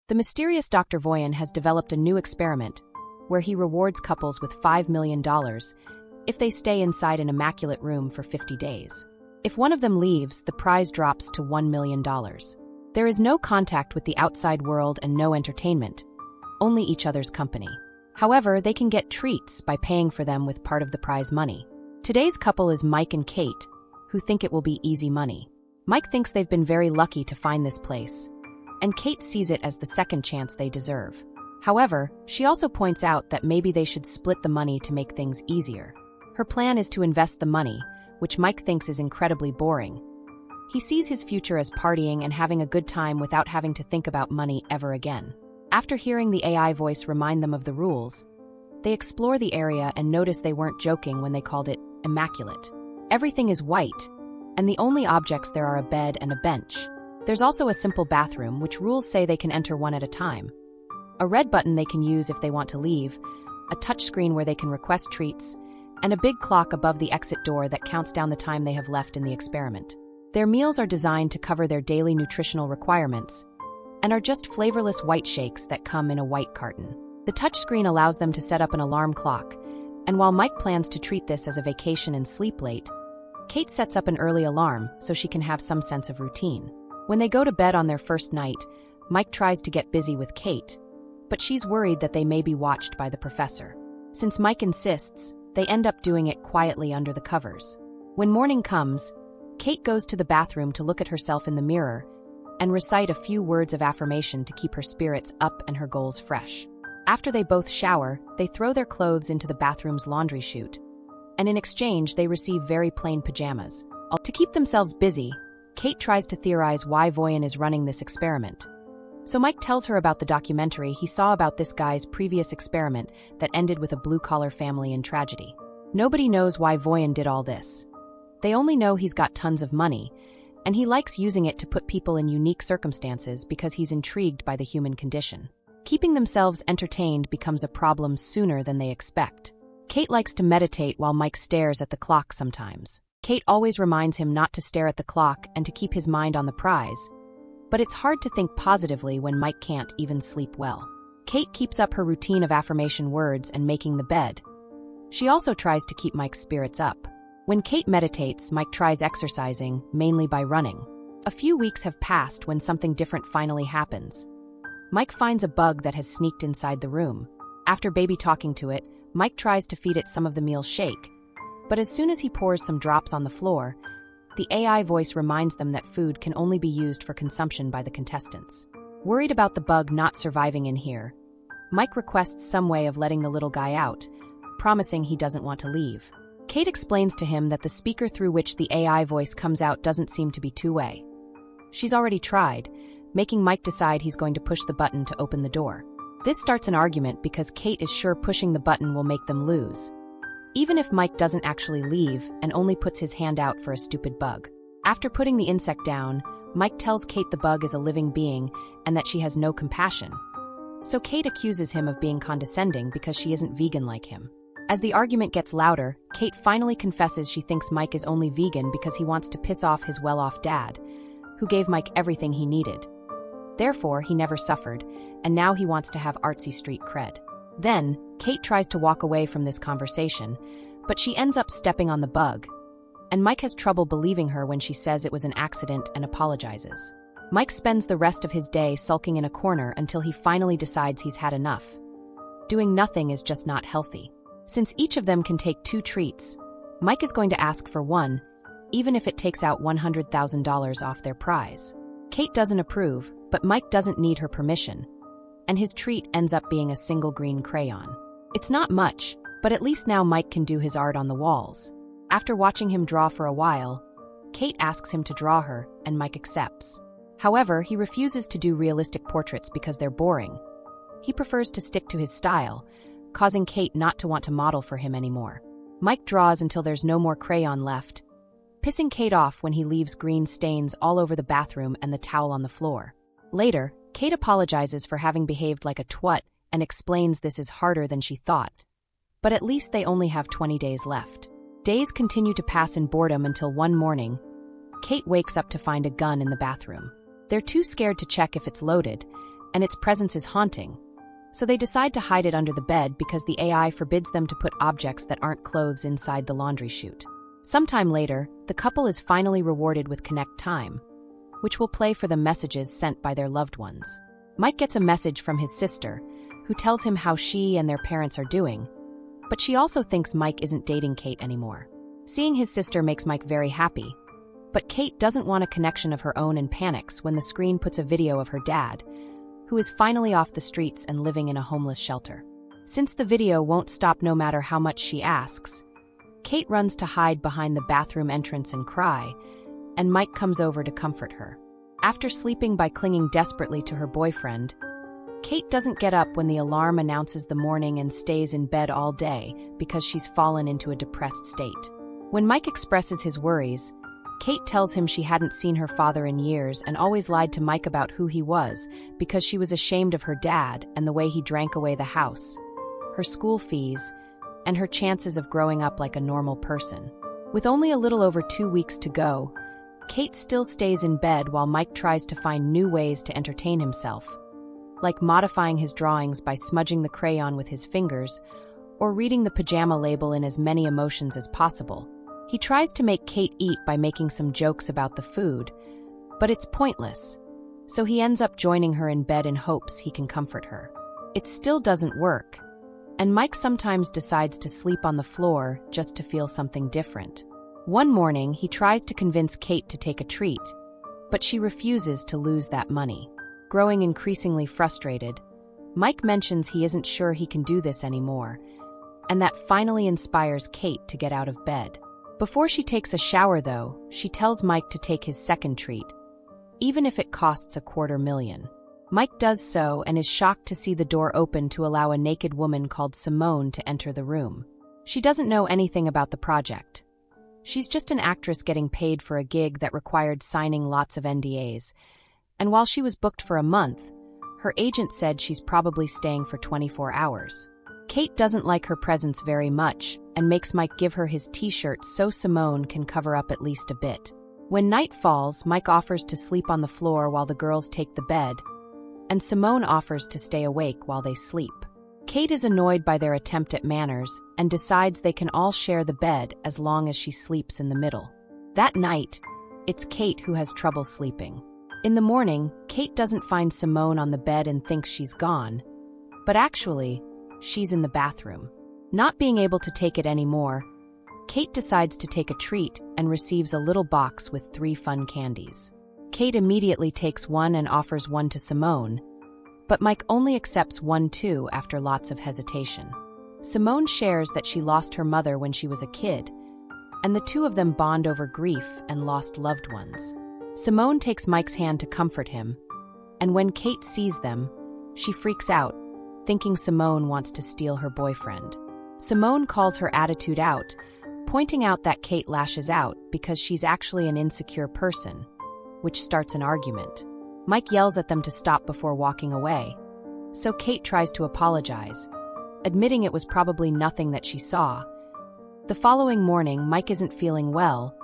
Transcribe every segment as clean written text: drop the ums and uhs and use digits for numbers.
The mysterious Dr. Voyan has developed a new experiment where he rewards couples with $5 million if they stay inside an immaculate room for 50 days. If one of them leaves, the prize drops to $1 million. There is no contact with the outside world and no entertainment, only each other's company. However, they can get treats by paying for them with part of the prize money. Today's couple is Mike and Kate, who think it will be easy money. Mike thinks they've been very lucky to find this place, and Kate sees it as the second chance they deserve. However, she also points out that maybe they should split the money to make things easier. Her plan is to invest the money, which Mike thinks is incredibly boring. He sees his future as partying and having a good time without having to think about money ever again. After hearing the AI voice remind them of the rules, they explore the area and notice they weren't joking when they called it immaculate. Everything is white, and the only objects there are a bed and a bench. There's also a simple bathroom, which rules say they can enter one at a time. A red button they can use if they want to leave, a touchscreen where they can request treats, and a big clock above the exit door that counts down the time they have left in the experiment. Their meals are designed to cover their daily nutritional requirements, and are just flavorless white shakes that come in a white carton. The touchscreen allows them to set up an alarm clock, and while Mike plans to treat this as a vacation and sleep late, Kate sets up an early alarm so she can have some sense of routine. When they go to bed on their first night, Mike tries to get busy with Kate, but she's worried that they may be watched by the professor. Since Mike insists, they end up doing it quietly under the covers. When morning comes, Kate goes to the bathroom to look at herself in the mirror and recite a few words of affirmation to keep her spirits up and her goals fresh. After they both shower, they throw their clothes into the bathroom's laundry chute, and in exchange they receive very plain pajamas. To keep themselves busy, Kate tries to theorize why Voyan is running this experiment. So Mike tells her about the documentary he saw about this guy's previous experiment that ended with a blue-collar family in tragedy. Nobody knows why Voyan did all this. They only know he's got tons of money, and he likes using it to put people in unique circumstances because he's intrigued by the human condition. Keeping themselves entertained becomes a problem sooner than they expect. Kate likes to meditate while Mike stares at the clock sometimes. Kate always reminds him not to stare at the clock and to keep his mind on the prize, but it's hard to think positively when Mike can't even sleep well. Kate keeps up her routine of affirmation words and making the bed. She also tries to keep Mike's spirits up. When Kate meditates, Mike tries exercising, mainly by running. A few weeks have passed when something different finally happens. Mike finds a bug that has sneaked inside the room. After baby talking to it, Mike tries to feed it some of the meal's shake, but as soon as he pours some drops on the floor, the AI voice reminds them that food can only be used for consumption by the contestants. Worried about the bug not surviving in here, Mike requests some way of letting the little guy out, promising he doesn't want to leave. Kate explains to him that the speaker through which the AI voice comes out doesn't seem to be two-way. She's already tried, making Mike decide he's going to push the button to open the door. This starts an argument because Kate is sure pushing the button will make them lose, even if Mike doesn't actually leave and only puts his hand out for a stupid bug. After putting the insect down, Mike tells Kate the bug is a living being and that she has no compassion. So Kate accuses him of being condescending because she isn't vegan like him. As the argument gets louder, Kate finally confesses she thinks Mike is only vegan because he wants to piss off his well-off dad, who gave Mike everything he needed. Therefore, he never suffered, and now he wants to have artsy street cred. Then, Kate tries to walk away from this conversation, but she ends up stepping on the bug, and Mike has trouble believing her when she says it was an accident and apologizes. Mike spends the rest of his day sulking in a corner until he finally decides he's had enough. Doing nothing is just not healthy. Since each of them can take 2 treats, Mike is going to ask for one, even if it takes out $100,000 off their prize. Kate doesn't approve, but Mike doesn't need her permission, and his treat ends up being a single green crayon. It's not much, but at least now Mike can do his art on the walls. After watching him draw for a while, Kate asks him to draw her, and Mike accepts. However, he refuses to do realistic portraits because they're boring. He prefers to stick to his style, causing Kate not to want to model for him anymore. Mike draws until there's no more crayon left, pissing Kate off when he leaves green stains all over the bathroom and the towel on the floor. Later, Kate apologizes for having behaved like a twat and explains this is harder than she thought. But at least they only have 20 days left. Days continue to pass in boredom until one morning, Kate wakes up to find a gun in the bathroom. They're too scared to check if it's loaded, and its presence is haunting. So they decide to hide it under the bed because the AI forbids them to put objects that aren't clothes inside the laundry chute. Sometime later, the couple is finally rewarded with Connect Time, which will play for the messages sent by their loved ones. Mike gets a message from his sister, who tells him how she and their parents are doing, but she also thinks Mike isn't dating Kate anymore. Seeing his sister makes Mike very happy, but Kate doesn't want a connection of her own and panics when the screen puts a video of her dad, who is finally off the streets and living in a homeless shelter. Since the video won't stop no matter how much she asks, Kate runs to hide behind the bathroom entrance and cry, and Mike comes over to comfort her. After sleeping by clinging desperately to her boyfriend, Kate doesn't get up when the alarm announces the morning and stays in bed all day because she's fallen into a depressed state. When Mike expresses his worries, Kate tells him she hadn't seen her father in years and always lied to Mike about who he was because she was ashamed of her dad and the way he drank away the house, her school fees, and her chances of growing up like a normal person. With only a little over 2 weeks to go, Kate still stays in bed while Mike tries to find new ways to entertain himself, like modifying his drawings by smudging the crayon with his fingers or reading the pajama label in as many emotions as possible. He tries to make Kate eat by making some jokes about the food, but it's pointless, so he ends up joining her in bed in hopes he can comfort her. It still doesn't work, and Mike sometimes decides to sleep on the floor just to feel something different. One morning, he tries to convince Kate to take a treat, but she refuses to lose that money. Growing increasingly frustrated, Mike mentions he isn't sure he can do this anymore, and that finally inspires Kate to get out of bed. Before she takes a shower, though, she tells Mike to take his second treat, even if it costs $250,000. Mike does so and is shocked to see the door open to allow a naked woman called Simone to enter the room. She doesn't know anything about the project. She's just an actress getting paid for a gig that required signing lots of NDAs, and while she was booked for a month, her agent said she's probably staying for 24 hours. Kate doesn't like her presence very much and makes Mike give her his t-shirt so Simone can cover up at least a bit. When night falls, Mike offers to sleep on the floor while the girls take the bed, and Simone offers to stay awake while they sleep. Kate is annoyed by their attempt at manners and decides they can all share the bed as long as she sleeps in the middle. That night, it's Kate who has trouble sleeping. In the morning, Kate doesn't find Simone on the bed and thinks she's gone, but actually, she's in the bathroom. Not being able to take it anymore, Kate decides to take a treat and receives a little box with 3 fun candies. Kate immediately takes one and offers one to Simone, but Mike only accepts one too after lots of hesitation. Simone shares that she lost her mother when she was a kid, and the two of them bond over grief and lost loved ones. Simone takes Mike's hand to comfort him, and when Kate sees them, she freaks out, thinking Simone wants to steal her boyfriend. Simone calls her attitude out, pointing out that Kate lashes out because she's actually an insecure person, which starts an argument. Mike yells at them to stop before walking away, so Kate tries to apologize, admitting it was probably nothing that she saw. The following morning, Mike isn't feeling well,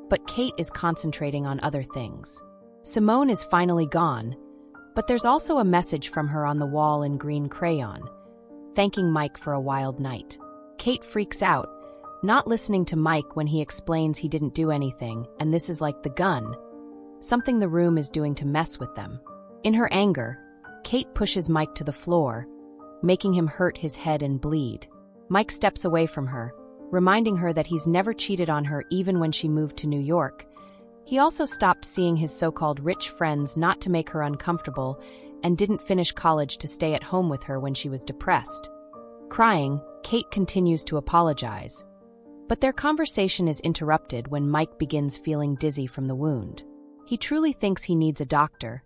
but Kate is concentrating on other things. Simone is finally gone, but there's also a message from her on the wall in green crayon, thanking Mike for a wild night. Kate freaks out, not listening to Mike when he explains he didn't do anything and this is like the gun, something the room is doing to mess with them. In her anger, Kate pushes Mike to the floor, making him hurt his head and bleed. Mike steps away from her, reminding her that he's never cheated on her even when she moved to New York. He also stopped seeing his so-called rich friends not to make her uncomfortable and didn't finish college to stay at home with her when she was depressed. Crying, Kate continues to apologize, but their conversation is interrupted when Mike begins feeling dizzy from the wound. He truly thinks he needs a doctor,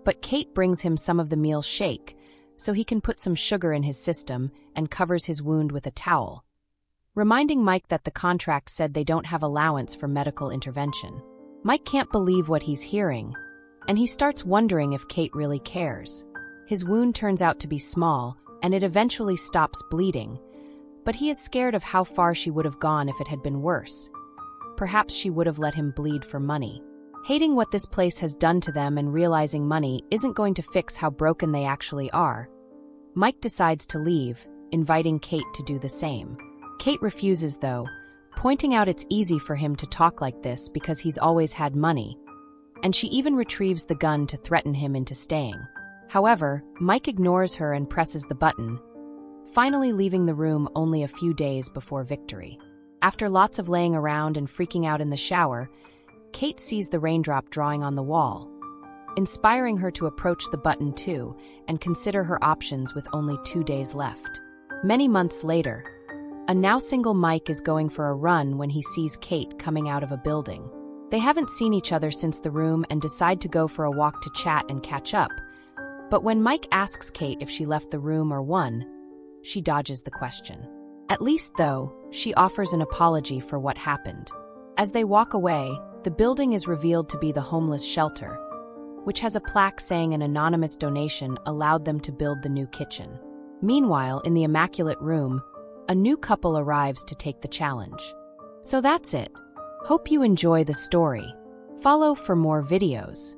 but Kate brings him some of the meal shake so he can put some sugar in his system and covers his wound with a towel, reminding Mike that the contract said they don't have allowance for medical intervention. Mike can't believe what he's hearing, and he starts wondering if Kate really cares. His wound turns out to be small, and it eventually stops bleeding, but he is scared of how far she would have gone if it had been worse. Perhaps she would have let him bleed for money. Hating what this place has done to them and realizing money isn't going to fix how broken they actually are, Mike decides to leave, inviting Kate to do the same. Kate refuses though, pointing out it's easy for him to talk like this because he's always had money, and she even retrieves the gun to threaten him into staying. However, Mike ignores her and presses the button, finally leaving the room only a few days before victory. After lots of laying around and freaking out in the shower, Kate sees the raindrop drawing on the wall, inspiring her to approach the button too and consider her options with only 2 days left. Many months later, a now single Mike is going for a run when he sees Kate coming out of a building. They haven't seen each other since the room and decide to go for a walk to chat and catch up, but when Mike asks Kate if she left the room or won, she dodges the question. At least, though, she offers an apology for what happened. As they walk away, the building is revealed to be the homeless shelter, which has a plaque saying an anonymous donation allowed them to build the new kitchen. Meanwhile, in the Immaculate Room, a new couple arrives to take the challenge. So that's it. Hope you enjoy the story. Follow for more videos.